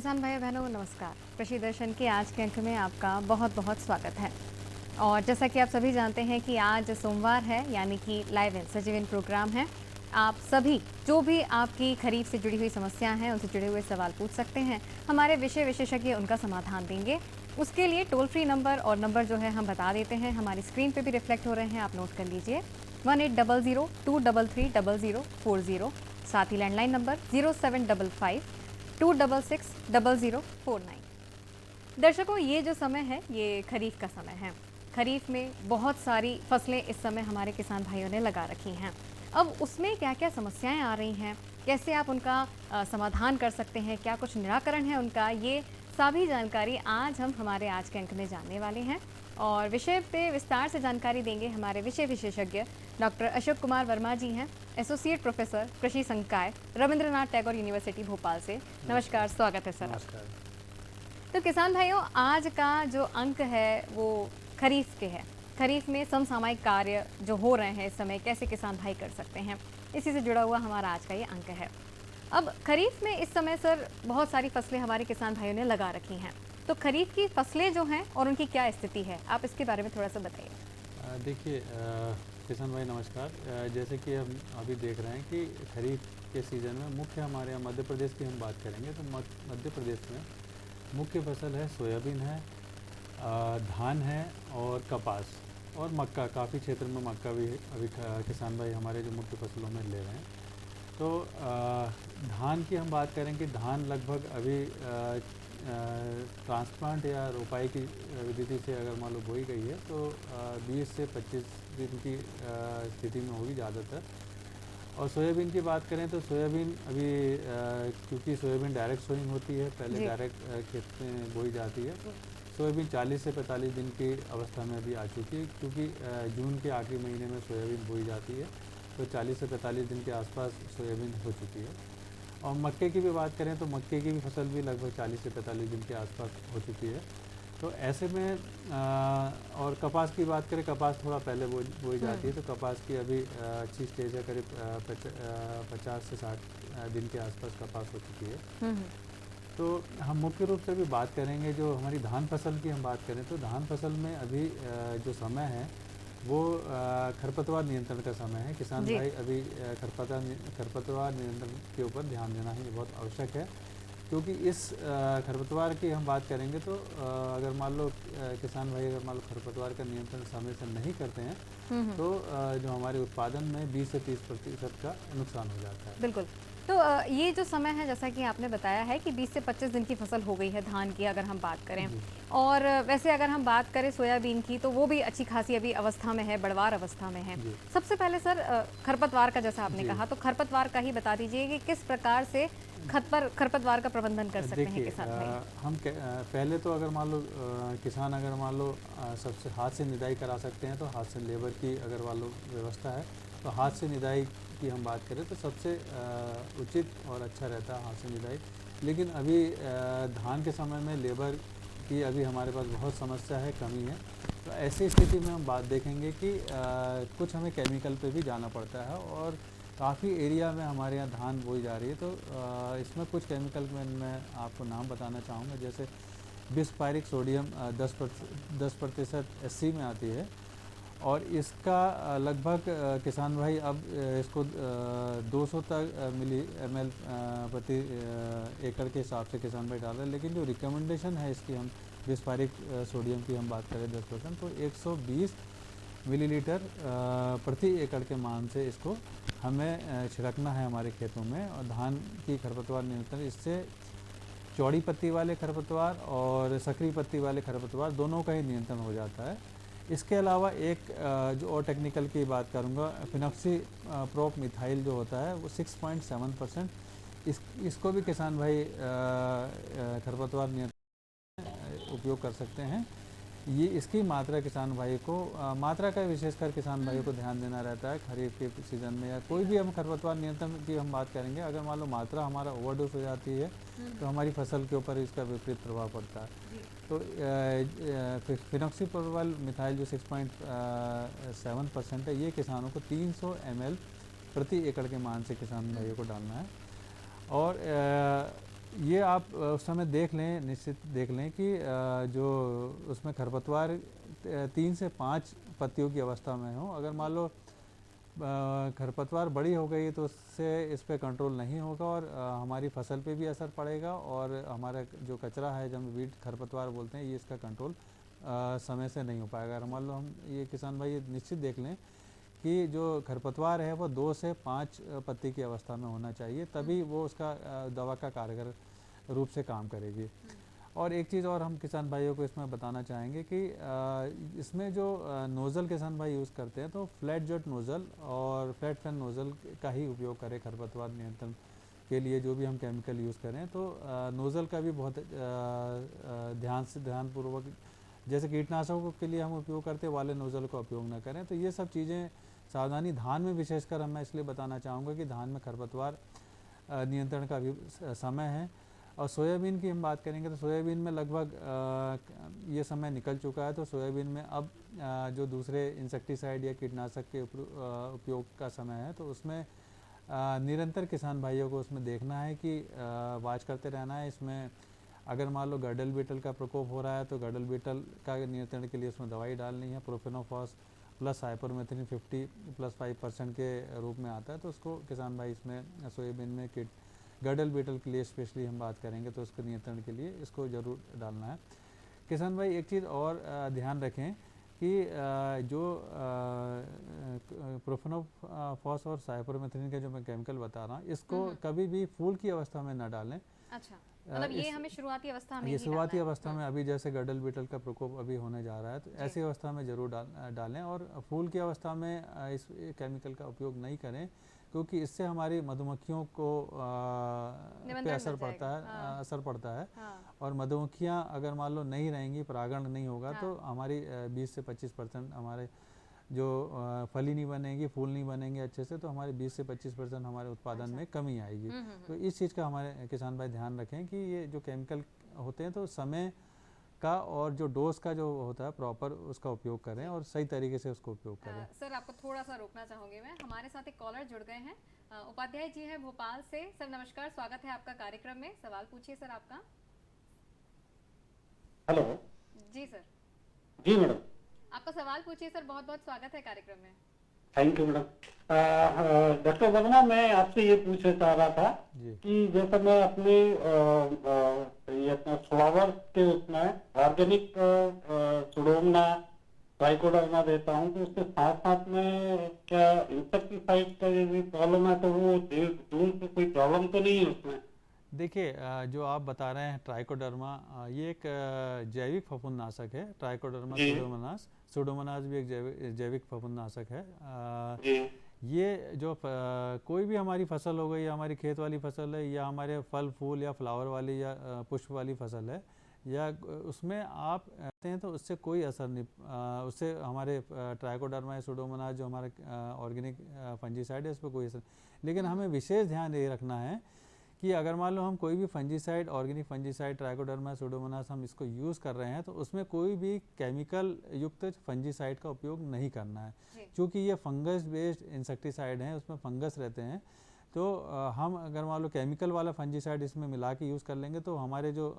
किसान भाई बहनों नमस्कार। कृषि दर्शन के आज के अंक में आपका बहुत बहुत स्वागत है। और जैसा कि आप सभी जानते हैं कि आज सोमवार है, यानी कि लाइव इन सजीव इन प्रोग्राम है। आप सभी जो भी आपकी खरीफ से जुड़ी हुई समस्याएं हैं, उनसे जुड़े हुए सवाल पूछ सकते हैं। हमारे विषय विशेषज्ञ उनका समाधान देंगे। उसके लिए टोल फ्री नंबर और नंबर जो है हम बता देते हैं, हमारी स्क्रीन पे भी रिफ्लेक्ट हो रहे हैं, आप नोट कर लीजिए। 1800-233-0040। साथ ही लैंडलाइन नंबर 0755-266-0049। दर्शकों, ये जो समय है ये खरीफ का समय है। खरीफ में बहुत सारी फसलें इस समय हमारे किसान भाइयों ने लगा रखी हैं। अब उसमें क्या क्या समस्याएं आ रही हैं, कैसे आप उनका समाधान कर सकते हैं, क्या कुछ निराकरण है उनका, ये सभी जानकारी आज हम हमारे आज के अंक में जानने वाले हैं। और विषय पे विस्तार से जानकारी देंगे हमारे विषय विशेषज्ञ डॉक्टर अशोक कुमार वर्मा जी हैं, एसोसिएट प्रोफेसर कृषि संकाय रविंद्रनाथ टैगोर यूनिवर्सिटी भोपाल से। नमस्कार, स्वागत है सर। नमस्कार। तो किसान भाइयों, आज का जो अंक है वो खरीफ के है। खरीफ में समसामयिक कार्य जो हो रहे हैं इस समय, कैसे किसान भाई कर सकते हैं, इसी से जुड़ा हुआ हमारा आज का ये अंक है। अब खरीफ में इस समय सर बहुत सारी फसलें हमारे किसान भाइयों ने लगा रखी हैं। तो खरीफ की फसलें जो हैं और उनकी क्या स्थिति है, आप इसके बारे में थोड़ा सा बताइए। देखिए किसान भाई नमस्कार। जैसे कि हम अभी देख रहे हैं कि खरीफ के सीज़न में मुख्य हमारे यहाँ मध्य प्रदेश की हम बात करेंगे तो मध्य प्रदेश में मुख्य फसल है सोयाबीन है, धान है और कपास और मक्का। काफ़ी क्षेत्र में मक्का भी अभी किसान भाई हमारे जो मुख्य फसलों में ले रहे हैं। तो धान की हम बात करें कि धान लगभग अभी ट्रांसप्लांट या रोपाई की विधि से अगर मान लो बोई गई है तो 20 से 25 दिन की स्थिति में होगी ज़्यादातर। और सोयाबीन की बात करें तो सोयाबीन अभी क्योंकि सोयाबीन डायरेक्ट सोइंग होती है, पहले डायरेक्ट खेत में बोई जाती है, तो सोयाबीन 40 से 45 दिन की अवस्था में अभी आ चुकी है। क्योंकि जून के आखिरी महीने में सोयाबीन बोई जाती है, तो 40 से 45 दिन के आसपास सोयाबीन हो चुकी है। और मक्के की भी बात करें तो मक्के की भी फसल भी लगभग 40 से 45 दिन के आसपास हो चुकी है। तो ऐसे में और कपास की बात करें, कपास थोड़ा पहले बोई जाती है, तो कपास की अभी अच्छी स्टेज है, करीब 50 से 60 दिन के आसपास कपास हो चुकी है। तो हम मुख्य रूप से भी बात करेंगे, जो हमारी धान फसल की हम बात करें तो धान फसल में अभी जो समय है वो खरपतवार नियंत्रण का समय है। किसान भाई अभी खरपतवार नियंत्रण के ऊपर ध्यान देना ही बहुत आवश्यक है। क्योंकि इस खरपतवार की हम बात करेंगे तो अगर मान लो किसान भाई अगर मान लो खरपतवार का नियंत्रण समय से नहीं करते हैं तो जो हमारे उत्पादन में 20 से 30% का नुकसान हो जाता है। बिल्कुल। तो ये जो समय है, जैसा कि आपने बताया है कि 20 से 25 दिन की फसल हो गई है धान की, अगर हम बात करें। और वैसे अगर हम बात करें सोयाबीन की, तो वो भी अच्छी खासी अभी अवस्था में है, बढ़वार अवस्था में है। सबसे पहले सर खरपतवार का, जैसा आपने कहा, तो खरपतवार का ही बता दीजिए कि किस प्रकार से खरपतवार का प्रबंधन कर सकते हैं किसान भाई। हम पहले तो अगर मान लो किसान अगर मान लो सबसे हाथ से निदाई करा सकते हैं तो हाथ से, लेबर की अगर मान लो व्यवस्था है तो हाथ से निदाई की हम बात करें तो सबसे उचित और अच्छा रहता है हाथ से निदाई। लेकिन अभी धान के समय में लेबर की अभी हमारे पास बहुत समस्या है, कमी है। तो ऐसी स्थिति में हम बात देखेंगे कि कुछ हमें केमिकल पे भी जाना पड़ता है और काफ़ी एरिया में हमारे यहाँ धान बोई जा रही है। तो इसमें कुछ केमिकल में मैं आपको नाम बताना चाहूँगा, जैसे बिस्पायरिक सोडियम 10% SC में आती है और इसका लगभग किसान भाई अब इसको 200 तक मिली ml प्रति एकड़ के हिसाब से किसान भाई डाल रहे हैं। लेकिन जो रिकमेंडेशन है इसकी, हम बिस्पायरिक सोडियम की हम बात करें 10%, तो 120 मिलीलीटर प्रति एकड़ के मान से इसको हमें छिड़कना है हमारे खेतों में। और धान की खरपतवार नियंत्रण, इससे चौड़ी पत्ती वाले खरपतवार और सकरी पत्ती वाले खरपतवार दोनों का ही नियंत्रण हो जाता है। इसके अलावा एक जो और टेक्निकल की बात करूँगा, फिनॉक्सी प्रोप मिथाइल जो होता है वो 6.7%, इसको भी किसान भाई खरपतवार नियंत्रण उपयोग कर सकते हैं। ये इसकी मात्रा किसान भाई को मात्रा का विशेषकर किसान भाइयों को ध्यान देना रहता है खरीफ के सीज़न में, या कोई भी हम खरपतवार नियंत्रण की हम बात करेंगे, अगर मान लो मात्रा हमारा ओवरडोज हो जाती है तो हमारी फसल के ऊपर इसका विपरीत प्रभाव पड़ता है। तो फिनॉक्सीप्रोपाइल मिथाइल जो 6.7% है, ये किसानों को 300 ml प्रति एकड़ के मान से किसान भाइयों को डालना है। और ये आप उस समय देख लें, निश्चित देख लें कि जो उसमें खरपतवार 3 से 5 पत्तियों की अवस्था में हो। अगर मान लो खरपतवार बड़ी हो गई तो उससे इस पे कंट्रोल नहीं होगा और हमारी फसल पे भी असर पड़ेगा और हमारा जो कचरा है, जब वीड खरपतवार बोलते हैं, ये इसका कंट्रोल समय से नहीं हो पाएगा। अगर मान लो हम ये किसान भाई ये निश्चित देख लें कि जो खरपतवार है वो 2 से 5 पत्ती की अवस्था में होना चाहिए, तभी वो उसका दवा का कारगर रूप से काम करेगी। और एक चीज़ और हम किसान भाइयों को इसमें बताना चाहेंगे कि इसमें जो नोज़ल किसान भाई यूज़ करते हैं तो फ्लैट जेट नोज़ल और फ्लैट फैन नोज़ल का ही उपयोग करें खरपतवार नियंत्रण के लिए। जो भी हम केमिकल यूज़ करें तो नोज़ल का भी बहुत ध्यानपूर्वक, जैसे कीटनाशकों के लिए हम उपयोग करते वाले नोज़ल का उपयोग ना करें। तो ये सब चीज़ें सावधानी धान में विशेषकर मैं इसलिए बताना चाहूँगा कि धान में खरपतवार नियंत्रण का भी समय है। और सोयाबीन की हम बात करेंगे तो सोयाबीन में लगभग ये समय निकल चुका है। तो सोयाबीन में अब जो दूसरे इंसेक्टिसाइड या कीटनाशक के उपयोग का समय है, तो उसमें निरंतर किसान भाइयों को उसमें देखना है कि वाच करते रहना है। इसमें अगर मान लो गर्डल बीटल का प्रकोप हो रहा है तो गर्डल बीटल का नियंत्रण के लिए उसमें दवाई डालनी है। प्रोफेनोफॉस प्लस साइपरमेथ्रिन 50+5% के रूप में आता है, तो उसको किसान भाई इसमें सोयाबीन में गर्डल बीटल के लिए स्पेशली हम बात करेंगे तो उसके नियंत्रण के लिए इसको ज़रूर डालना है। किसान भाई एक चीज़ और ध्यान रखें कि जो प्रोफेनोफॉस और साइपरमेथ्रिन के जो मैं केमिकल बता रहा हूँ, इसको कभी भी फूल की अवस्था में ना डालें। अच्छा, मतलब ये हमें शुरुआती अवस्था में ये ही शुरुआती डालना है। अवस्था में, अभी जैसे गर्डल बीटल का प्रकोप अभी होने जा रहा है, तो ऐसी अवस्था में ज़रूर डालें। और फूल की अवस्था में इस केमिकल का उपयोग नहीं करें, क्योंकि इससे हमारी मधुमक्खियों को पे असर पड़ता है। हाँ। और मधुमक्खियाँ अगर मान लो नहीं रहेंगी, परागण नहीं होगा, तो हमारी 20 से 25% हमारे जो फली नहीं बनेगी, फूल नहीं बनेंगे अच्छे से, तो हमारे 20 से 25% हमारे उत्पादन में कमी आएगी। तो इस चीज़ का हमारे किसान भाई ध्यान रखें कि ये जो केमिकल होते हैं तो समय का और जो डोज का जो होता है प्रॉपर उसका उपयोग करें और सही तरीके से उसको उपयोग करें। सर आपको थोड़ा सा रोकना चाहूंगी मैं, हमारे साथ एक कॉलर जुड़ गए हैं, उपाध्याय जी हैं भोपाल से। सर नमस्कार, स्वागत है आपका कार्यक्रम में, सवाल पूछिए सर आपका। हेलो जी सर। जी मैडम। आपका सवाल पूछिए सर, बहुत बहुत स्वागत है कार्यक्रम में। Thank you madam. Doctor Verma, मैं आपसे ये पूछना चाह रहा था कि जैसे मैं अपने ये अपना फ्लावर के उसमें ऑर्गेनिक सुडोमोनास ट्राइकोडर्मा देता हूँ, तो उसके साथ साथ में क्या इंसेक्टिसाइड का यदि प्रॉब्लम है तो वो दूर से कोई प्रॉब्लम तो नहीं है उसमें? देखिए, जो आप बता रहे हैं ट्राइकोडर्मा, ये एक जैविक फफूंदनाशक है। ट्राइकोडर्मा सुडोमोनास, सुडोमोनास भी एक जैविक फफूंदनाशक है। ये जो कोई भी हमारी फसल हो गई, या हमारी खेत वाली फसल है, या हमारे फल फूल या फ्लावर वाली या पुष्प वाली फसल है, या उसमें आप कहते हैं तो उससे कोई असर नहीं, उससे हमारे ट्राइकोडर्मा या सुडोमोनास जो हमारा ऑर्गेनिक फंजीसाइड है, उस पर कोई असर। लेकिन हमें विशेष ध्यान ये रखना है कि अगर मान लो हम कोई भी fungicide, organic fungicide, trichoderma, Pseudomonas हम इसको यूज़ कर रहे हैं, तो उसमें कोई भी केमिकल युक्त फंजीसाइड का उपयोग नहीं करना है, क्योंकि ये फंगस बेस्ड इंसेक्टिसाइड हैं, उसमें फंगस रहते हैं। तो हम अगर मान लो केमिकल वाला फंजीसाइड इसमें मिला के यूज़ कर लेंगे तो हमारे जो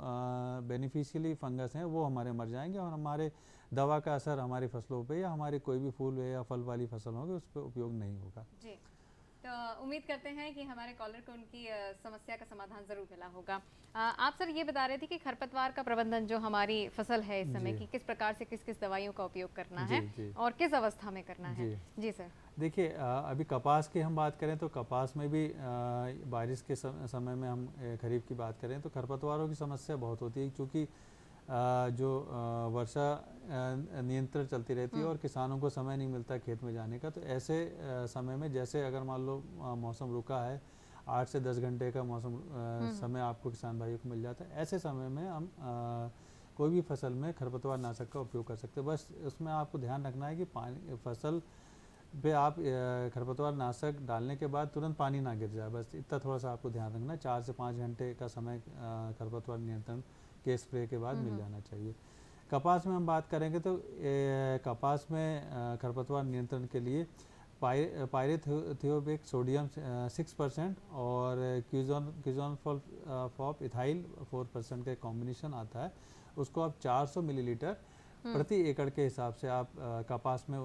बेनिफिशियली फंगस हैं वो हमारे मर जाएंगे और हमारे दवा का असर हमारी फसलों पे या हमारे कोई भी फूल या फल वाली फसल होगी उस पर उपयोग नहीं होगा। जी, तो उम्मीद करते हैं कि हमारे कॉलर को उनकी समस्या का समाधान जरूर मिला होगा। आप सर ये बता रहे थे कि खरपतवार का प्रबंधन जो हमारी फसल है इस समय की, किस प्रकार से किस किस दवाइयों का उपयोग करना है और किस अवस्था में करना है। जी सर। देखिए, अभी कपास की हम बात करें तो कपास में भी बारिश के समय में हम खरीफ की बात करें तो खरपतवारों की समस्या बहुत होती है, क्योंकि जो वर्षा नियंत्रण चलती रहती है और किसानों को समय नहीं मिलता खेत में जाने का। तो ऐसे समय में, जैसे अगर मान लो मौसम रुका है, 8 से 10 घंटे का मौसम समय आपको किसान भाइयों को मिल जाता है, ऐसे समय में हम कोई भी फसल में खरपतवार नाशक का उपयोग कर सकते हैं। बस उसमें आपको ध्यान रखना है कि पानी फसल पे आप खरपतवार नाशक डालने के बाद तुरंत पानी ना गिर जाए, बस इतना थोड़ा सा आपको ध्यान रखना है। 4 से 5 घंटे का समय खरपतवार नियंत्रण के स्प्रे के बाद मिल जाना चाहिए। कपास में हम बात करेंगे तो कपास में खरपतवार नियंत्रण के लिए पायरेथियोबिक सोडियम 6% और क्यूजोनफॉप इथाइल 4% का कॉम्बिनेशन आता है। उसको आप 400 मिलीलीटर प्रति एकड़ के हिसाब से आप कपास में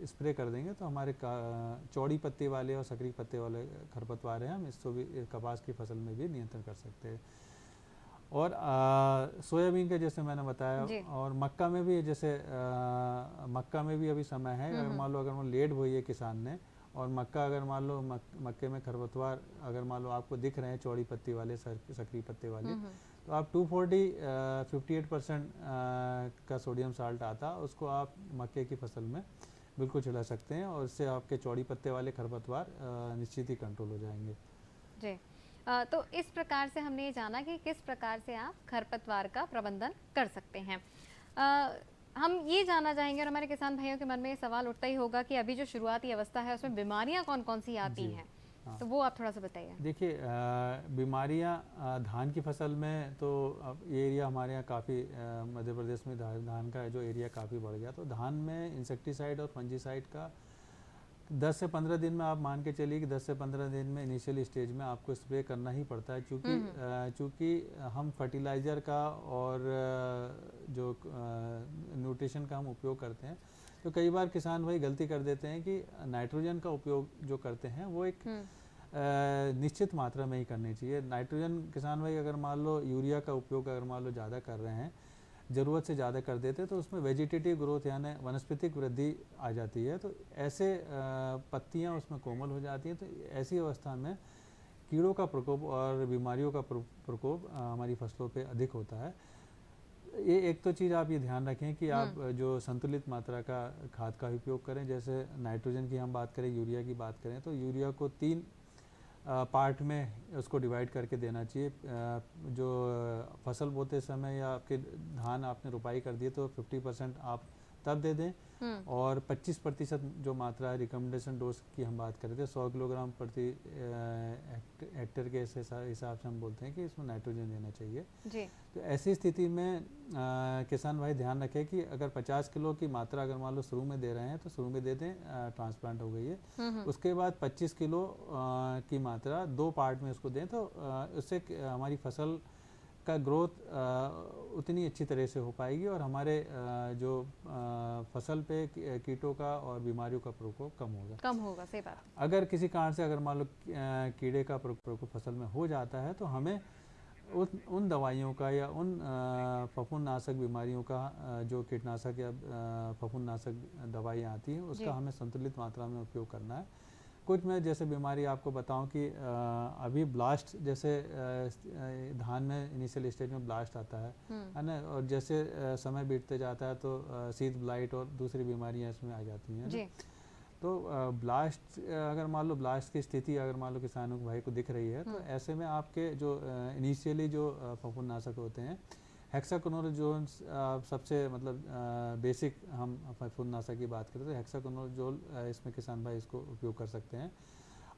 स्प्रे कर देंगे तो हमारे चौड़ी पत्ती वाले और सकरी पत्ते वाले खरपतवार हैं, हम इसको भी कपास की फसल में भी नियंत्रण कर सकते हैं। और सोयाबीन का जैसे मैंने बताया, और मक्का में भी जैसे मक्का में भी अभी समय है। अगर मान लो अगर लेट बोई है किसान ने और मक्का अगर मान लो मक्के में खरपतवार अगर मान लो आपको दिख रहे हैं चौड़ी पत्ती वाले सकरी पत्ते वाले, तो आप 240 58% का सोडियम साल्ट आता, उसको आप मक्के की फसल में बिल्कुल छिड़क सकते हैं और इससे आपके चौड़ी पत्ते वाले खरपतवार निश्चित ही कंट्रोल हो जाएंगे। जी, तो इस प्रकार से हमने ये जाना कि किस प्रकार से आप खरपतवार का प्रबंधन कर सकते हैं। हम ये जानना चाहेंगे और हमारे किसान भाइयों के मन में ये सवाल उठता ही होगा कि अभी जो शुरुआती अवस्था है उसमें बीमारियां कौन कौन सी आती हैं, तो वो आप थोड़ा सा बताइए। देखिए, बीमारियां धान की फसल में तो अब ये एरिया हमारे यहाँ काफ़ी मध्य प्रदेश में धान का जो एरिया काफ़ी बढ़ गया, तो धान में इंसेक्टिसाइड और फंजीसाइड का 10 से 15 दिन में आप मान के चलिए कि 10 से 15 दिन में इनिशियल स्टेज में आपको स्प्रे करना ही पड़ता है, चूँकि हम फर्टिलाइज़र का और जो न्यूट्रिशन का हम उपयोग करते हैं, तो कई बार किसान भाई गलती कर देते हैं कि नाइट्रोजन का उपयोग जो करते हैं वो एक निश्चित मात्रा में ही करनी चाहिए। नाइट्रोजन किसान भाई अगर मान लो यूरिया का उपयोग अगर मान लो ज़्यादा कर रहे हैं, ज़रूरत से ज़्यादा कर देते तो उसमें वेजिटेटिव ग्रोथ यानी वनस्पतिक वृद्धि आ जाती है, तो ऐसे पत्तियां उसमें कोमल हो जाती हैं। तो ऐसी अवस्था में कीड़ों का प्रकोप और बीमारियों का प्रकोप हमारी फसलों पे अधिक होता है। ये एक तो चीज़ आप ये ध्यान रखें कि आप जो संतुलित मात्रा का खाद का उपयोग करें। जैसे नाइट्रोजन की हम बात करें, यूरिया की बात करें, तो यूरिया को 3 पार्ट में उसको डिवाइड करके देना चाहिए। जो फसल बोते समय या आपके धान आपने रुपाई कर दिए तो 50% आप तब दे दें, और 25% जो मात्रा है रिकमेंडेशन डोज की हम बात करते हैं 100 किलोग्राम प्रति हेक्टेयर के हिसाब से हम बोलते हैं कि इसमें नाइट्रोजन देना चाहिए जी। तो ऐसी स्थिति में किसान भाई ध्यान रखें कि अगर 50 किलो की मात्रा अगर मान लो शुरू में दे रहे हैं तो शुरू में दे दें, ट्रांसप्लांट हो गई है, उसके बाद 25 किलो की मात्रा 2 पार्ट में उसको दें, तो उससे हमारी फसल का ग्रोथ उतनी अच्छी तरह से हो पाएगी और हमारे जो फसल पे कीटों का और बीमारियों का प्रकोप कम होगा। सही बात। अगर किसी कारण से अगर मान लो कीड़े का प्रकोप फसल में हो जाता है तो हमें उन दवाइयों का या उन फफूंदनाशक बीमारियों का जो कीटनाशक या फफूंदनाशक दवाइयाँ आती हैं उसका हमें संतुलित मात्रा में उपयोग करना है। कुछ मैं जैसे बीमारी आपको बताऊं कि अभी ब्लास्ट जैसे धान में इनिशियल स्टेज में ब्लास्ट आता है ना, और जैसे समय बीतते जाता है तो सीड ब्लाइट और दूसरी बीमारियां इसमें आ जाती हैं जी। तो ब्लास्ट अगर मान लो ब्लास्ट की स्थिति अगर मान लो किसानों को भाई को दिख रही है तो ऐसे में आपके जो इनिशियली जो फफूंदनाशक होते हैं हेक्साकोनोजोल सबसे मतलब बेसिक हम फफूंदनाशक की बात करें तो हेक्साकोनोजोल इसमें किसान भाई इसको उपयोग कर सकते हैं।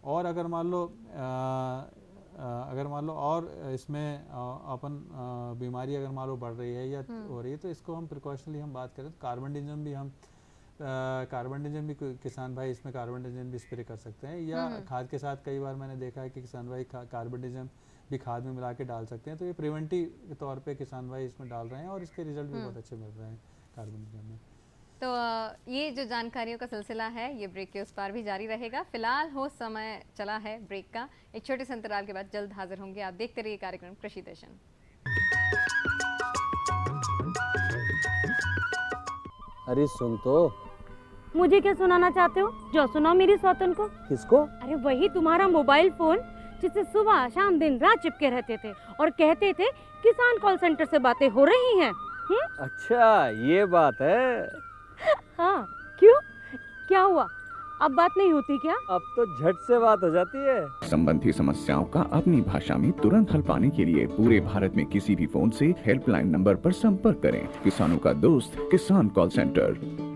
और अगर मान लो और इसमें अपन बीमारी अगर मान लो बढ़ रही है या हो रही है तो इसको हम प्रिकॉशनली हम बात करें तो कार्बनडिजम भी किसान भाई इसमें कार्बनडिजम भी स्प्रे कर सकते हैं, या खाद के साथ कई बार मैंने देखा है कि किसान भाई कार्बनडिजम भी खाद में मिला के डाल सकते हैं। तो ये प्रिवेंटिव के तौर पे किसान भाई इसमें डाल रहे हैं और इसके रिजल्ट भी बहुत अच्छे मिल रहे हैं कार्बनडिजम में। तो ये जो जानकारियों का सिलसिला है ये ब्रेक के उस पार भी जारी रहेगा। फिलहाल हो समय चला है ब्रेक का, एक छोटे से अंतराल के बाद जल्द हाजिर होंगे। आप देखते रहिए कार्यक्रम कृषि दर्शन। अरे सुन तो। मुझे क्या सुनाना चाहते हो? जो सुनाओ मेरी सौतन को। किसको? अरे वही तुम्हारा मोबाइल फोन जिससे सुबह शाम दिन रात चिपके रहते थे और कहते थे किसान कॉल सेंटर से बातें हो रही हैं। अच्छा ये बात है। हाँ क्यों, क्या हुआ? अब बात नहीं होती क्या? अब तो झट से बात हो जाती है। संबंधी समस्याओं का अपनी भाषा में तुरंत हल पाने के लिए पूरे भारत में किसी भी फोन से हेल्पलाइन नंबर पर संपर्क करें। किसानों का दोस्त किसान कॉल सेंटर।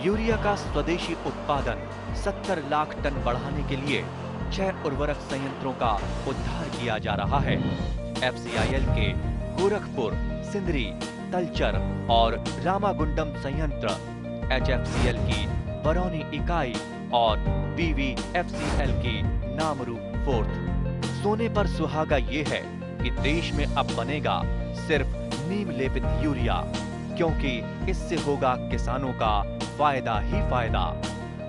यूरिया का स्वदेशी उत्पादन 70 लाख टन बढ़ाने के लिए 6 उर्वरक संयंत्रों का उद्धार किया जा रहा है। FCIL के गोरखपुर, सिंदरी, तलचर और रामागुंडम संयंत्र, HFCL की बरौनी इकाई और BVFCL की नामरू फोर्थ। सोने पर सुहागा ये है कि देश में अब बनेगा सिर्फ नीम लेपित यूरिया, क्योंकि इससे होगा किसानों का फायदा ही फायदा।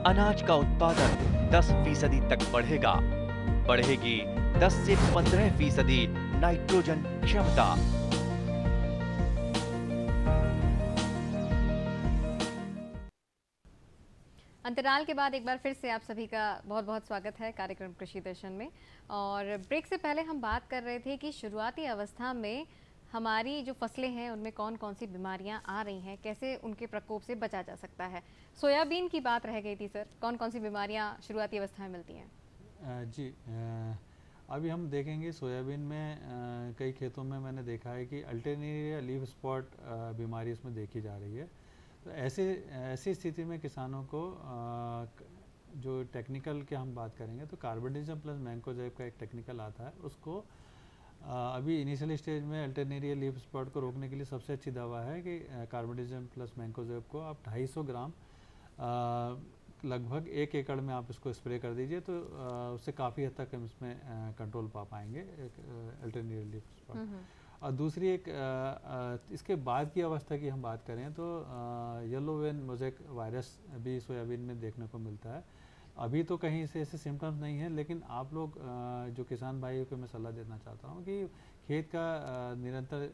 अनाज का उत्पादन 10% तक बढ़ेगा, बढ़ेगी 10 से 15% नाइट्रोजन क्षमता। अंतराल के बाद एक बार फिर से आप सभी का बहुत बहुत स्वागत है कार्यक्रम कृषि दर्शन में। और ब्रेक से पहले हम बात कर रहे थे कि शुरुआती अवस्था में हमारी जो फसलें हैं उनमें कौन कौन सी बीमारियां आ रही हैं, कैसे उनके प्रकोप से बचा जा सकता है। सोयाबीन की बात रह गई थी सर, कौन कौन सी बीमारियां शुरुआती अवस्था में मिलती हैं? जी, अभी हम देखेंगे सोयाबीन में कई खेतों में मैंने देखा है कि अल्टरनेरिया लीफ स्पॉट बीमारी इसमें देखी जा रही है। तो ऐसी स्थिति में किसानों को जो टेक्निकल की हम बात करेंगे तो कार्बोडिज़म प्लस मैंकोजेब का एक टेक्निकल आता है, उसको अभी इनिशियल स्टेज में अल्टरनेरिया लीफ स्पॉट को रोकने के लिए सबसे अच्छी दवा है कि कार्बोडिज़म प्लस मैंकोजेब को आप 250 ग्राम लगभग 1 एकड़ में आप इसको स्प्रे कर दीजिए, तो उससे काफ़ी हद तक हम इसमें कंट्रोल पा पाएंगे अल्टरनेरिया लीफ स्पॉट। और दूसरी एक इसके बाद की अवस्था की हम बात करें तो येलो वेन मोज़ेक वायरस भी सोयाबीन में देखने को मिलता है। अभी तो कहीं से ऐसे सिम्टम्स नहीं हैं, लेकिन आप लोग जो किसान भाइयों को मैं सलाह देना चाहता हूँ कि खेत का निरंतर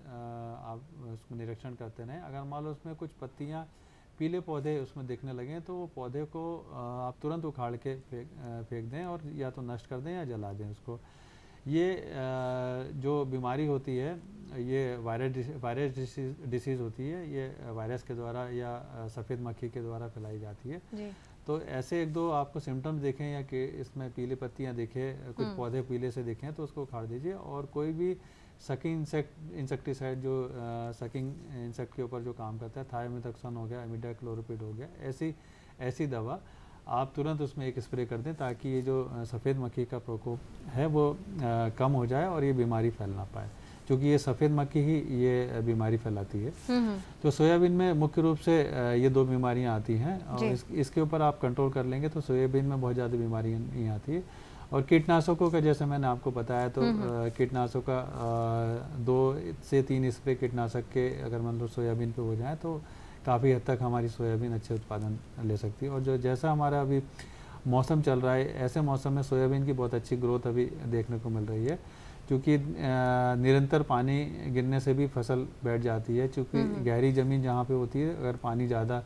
आप उसको निरीक्षण करते रहें। अगर मान लो उसमें कुछ पत्तियाँ पीले पौधे उसमें दिखने लगें तो वो पौधे को आप तुरंत उखाड़ के फेंक दें और या तो नष्ट कर दें या जला दें उसको। ये जो बीमारी होती है ये वायरस डिसीज़ होती है, ये वायरस के द्वारा या सफ़ेद मक्खी के द्वारा फैलाई जाती है जी। तो ऐसे एक दो आपको सिम्टम्स देखें या कि इसमें पीले पत्तियां दिखें, कुछ पौधे पीले से दिखें तो उसको उखाड़ दीजिए। और कोई भी सकिंग इंसेक्टिसाइड जो सकिंग इंसेक्ट के ऊपर जो काम करता है, थायोमिथाक्सोन हो गया, इमिडाक्लोप्रिड हो गया, ऐसी दवा आप तुरंत उसमें एक स्प्रे कर दें ताकि ये जो सफ़ेद मक्खी का प्रकोप है वो कम हो जाए और ये बीमारी फैल ना पाए, क्योंकि ये सफ़ेद मक्खी ही ये बीमारी फैलाती है। तो सोयाबीन में मुख्य रूप से ये दो बीमारियां आती हैं और इसके ऊपर आप कंट्रोल कर लेंगे तो सोयाबीन में बहुत ज़्यादा बीमारियां नहीं आती है। और कीटनाशकों का जैसे मैंने आपको बताया तो कीटनाशकों का 2 से 3 स्प्रे कीटनाशक के अगर मान लो सोयाबीन पे हो जाए तो काफ़ी हद तक हमारी सोयाबीन अच्छे उत्पादन ले सकती है। और जो जैसा हमारा अभी मौसम चल रहा है, ऐसे मौसम में सोयाबीन की बहुत अच्छी ग्रोथ अभी देखने को मिल रही है, क्योंकि निरंतर पानी गिरने से भी फसल बैठ जाती है। क्योंकि गहरी ज़मीन जहाँ पे होती है, अगर पानी ज़्यादा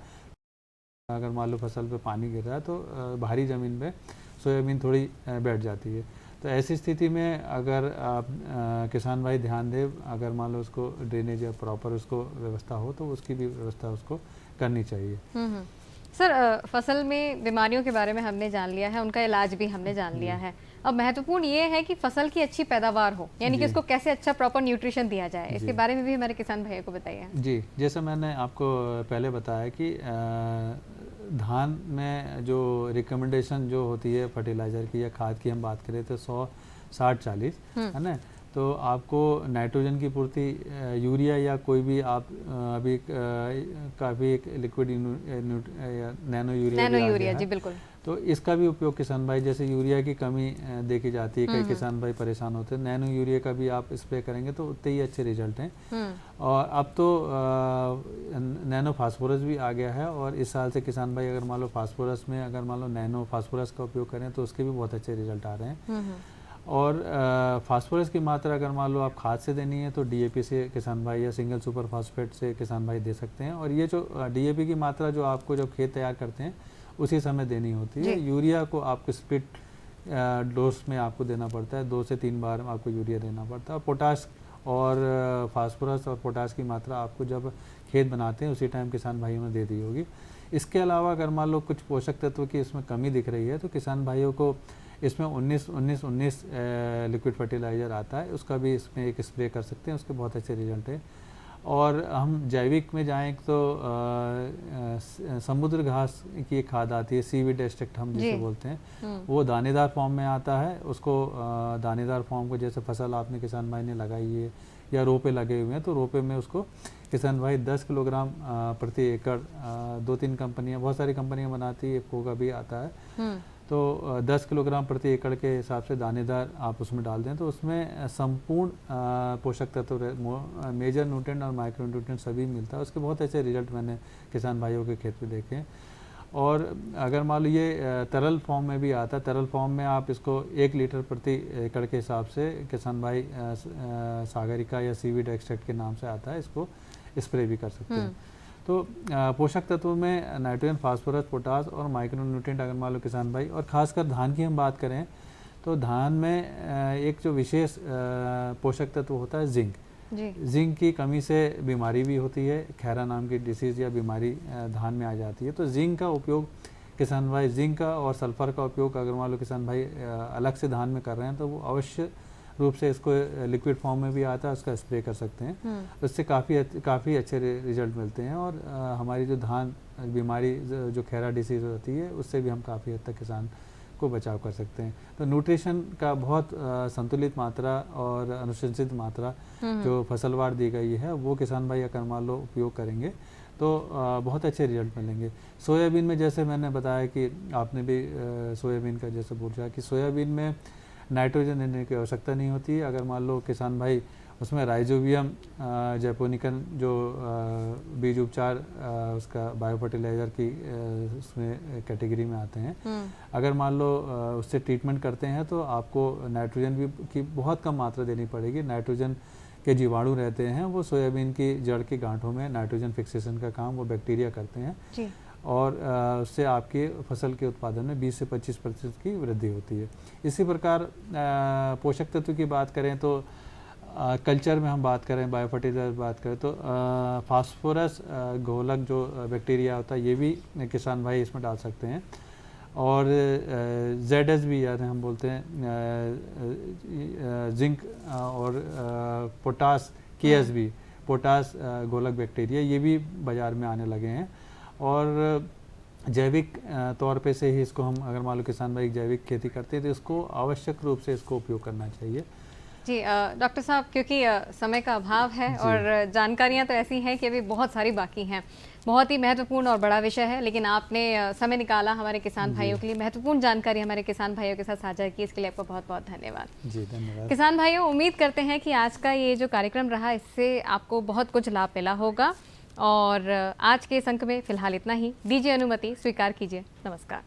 अगर मान लो फसल पे पानी गिर रहा है तो भारी ज़मीन पे सोयाबीन थोड़ी बैठ जाती है। तो ऐसी स्थिति में अगर आप किसान भाई ध्यान दें, अगर मान लो उसको ड्रेनेज या प्रॉपर उसको व्यवस्था हो तो उसकी भी व्यवस्था उसको करनी चाहिए। सर, फसल में बीमारियों के बारे में हमने जान लिया है, उनका इलाज भी हमने जान लिया है। अब महत्वपूर्ण ये है कि फसल की अच्छी पैदावार हो, यानी कि उसको कैसे अच्छा प्रॉपर न्यूट्रिशन दिया जाए, इसके बारे में भी हमारे किसान भाइयों को बताइए। जी, जैसे मैंने आपको पहले बताया कि धान में जो रिकमेंडेशन जो होती है फर्टिलाइज़र की या खाद की हम बात करें तो 100-60-40 है ना। तो आपको नाइट्रोजन की पूर्ति यूरिया या कोई भी आप अभी काफ़ी एक लिक्विड नैनो यूरिया जी बिल्कुल, तो इसका भी उपयोग किसान भाई, जैसे यूरिया की कमी देखी जाती है, कई किसान भाई परेशान होते हैं, नैनो यूरिया का भी आप स्प्रे करेंगे तो उतने ही अच्छे रिजल्ट हैं। और अब तो नैनो फास्फोरस भी आ गया है और इस साल से किसान भाई अगर मान लो फास्फोरस में अगर मान लो नैनो फास्फोरस का उपयोग करें तो उसके भी बहुत अच्छे रिजल्ट आ रहे हैं। और फास्फोरस की मात्रा अगर मान लो आप खाद से देनी है तो डीएपी से किसान भाई या सिंगल सुपर फास्फेट से किसान भाई दे सकते हैं। और ये जो डीएपी की मात्रा जो आपको जब खेत तैयार करते हैं उसी समय देनी होती है। यूरिया को आपको स्प्लिट डोज में आपको देना पड़ता है, 2 से 3 बार आपको यूरिया देना पड़ता है। पोटाश और फास्फोरस और पोटाश की मात्रा आपको जब खेत बनाते हैं उसी टाइम किसान भाइयों ने दे दी होगी। इसके अलावा अगर मान लो कुछ पोषक तत्व की इसमें कमी दिख रही है तो किसान भाइयों को इसमें 19-19-19 लिक्विड फर्टिलाइज़र आता है, उसका भी इसमें एक स्प्रे कर सकते हैं, उसके बहुत अच्छे रिजल्ट है। और हम जैविक में जाएं तो समुद्र घास की एक खाद आती है, सीवीड एक्सट्रैक्ट हम जिसे बोलते हैं, वो दानेदार फॉर्म में आता है। उसको दानेदार फॉर्म को, जैसे फसल आपने किसान भाई ने लगाई है या रोपे लगे हुए हैं, तो रोपे में उसको किसान भाई 10 किलोग्राम प्रति एकड़, 2-3 कंपनियां, बहुत सारी कंपनियां बनाती है, इफको का भी आता है, तो 10 किलोग्राम प्रति एकड़ के हिसाब से दानेदार आप उसमें डाल दें तो उसमें संपूर्ण पोषक तत्व, मेजर न्यूट्रिएंट और माइक्रो न्यूट्रिएंट सभी मिलता है। उसके बहुत अच्छे रिजल्ट मैंने किसान भाइयों के खेत में देखे हैं। और अगर मान लो ये तरल फॉर्म में भी आता है, तरल फॉर्म में आप इसको 1 लीटर प्रति एकड़ के हिसाब से किसान भाई सागरिका या सीवीड एक्सट्रैक्ट के नाम से आता है, इसको स्प्रे भी कर सकते हैं। तो पोषक तत्वों में नाइट्रोजन, फास्फोरस, पोटास और माइक्रो न्यूट्रिएंट अगर मान लो किसान भाई, और ख़ासकर धान की हम बात करें तो धान में एक जो विशेष पोषक तत्व होता है जिंक। जिंक की कमी से बीमारी भी होती है, खैरा नाम की डिसीज़ या बीमारी धान में आ जाती है। तो जिंक का उपयोग किसान भाई, जिंक का और सल्फ़र का उपयोग अगर मान लो किसान भाई अलग से धान में कर रहे हैं तो वो अवश्य रूप से इसको लिक्विड फॉर्म में भी आता है, उसका स्प्रे कर सकते हैं। उससे काफ़ी अच्छे रिजल्ट मिलते हैं और हमारी जो धान बीमारी जो खैरा डिसीज़ होती है उससे भी हम काफ़ी हद तक किसान को बचाव कर सकते हैं। तो न्यूट्रिशन का बहुत संतुलित मात्रा और अनुशंसित मात्रा जो फसलवार दी गई है वो किसान भाई अगर मान लो उपयोग करेंगे तो बहुत अच्छे रिजल्ट मिलेंगे। सोयाबीन में जैसे मैंने बताया कि आपने भी सोयाबीन का जैसे पूछा कि सोयाबीन में नाइट्रोजन देने की आवश्यकता नहीं होती। अगर मान लो किसान भाई उसमें राइजोबियम जैपोनिकन जो बीज उपचार उसका बायो फर्टिलाइज़र की उसमें कैटेगरी में आते हैं, अगर मान लो उससे ट्रीटमेंट करते हैं तो आपको नाइट्रोजन भी की बहुत कम मात्रा देनी पड़ेगी। नाइट्रोजन के जीवाणु रहते हैं, वो सोयाबीन की जड़ की गांठों में नाइट्रोजन फिक्सेशन का काम वो बैक्टीरिया करते हैं जी। और उससे आपके फसल के उत्पादन में 20 से 25% की वृद्धि होती है। इसी प्रकार पोषक तत्व की बात करें तो कल्चर में हम बात करें, बायो फर्टिलाइजर बात करें तो फास्फोरस घोलक जो बैक्टीरिया होता है ये भी किसान भाई इसमें डाल सकते हैं। और ZS भी यानी हम बोलते हैं जिंक और पोटास KSB, पोटास घोलक बैक्टीरिया, ये भी बाज़ार में आने लगे हैं। और जैविक तौर पे से ही इसको हम अगर मान लो किसान भाई जैविक खेती करते हैं तो इसको आवश्यक रूप से इसको उपयोग करना चाहिए जी। डॉक्टर साहब, क्योंकि समय का अभाव है और जानकारियां तो ऐसी हैं कि अभी बहुत सारी बाकी हैं, बहुत ही महत्वपूर्ण और बड़ा विषय है, लेकिन आपने समय निकाला हमारे किसान भाइयों के लिए, महत्वपूर्ण जानकारी हमारे किसान भाइयों के साथ साझा की, इसके लिए आपका बहुत बहुत धन्यवाद। जी धन्यवाद। किसान भाइयों, उम्मीद करते हैं कि आज का ये जो कार्यक्रम रहा इससे आपको बहुत कुछ लाभ मिला होगा। और आज के इस अंक में फिलहाल इतना ही, दीजिए अनुमति, स्वीकार कीजिए, नमस्कार।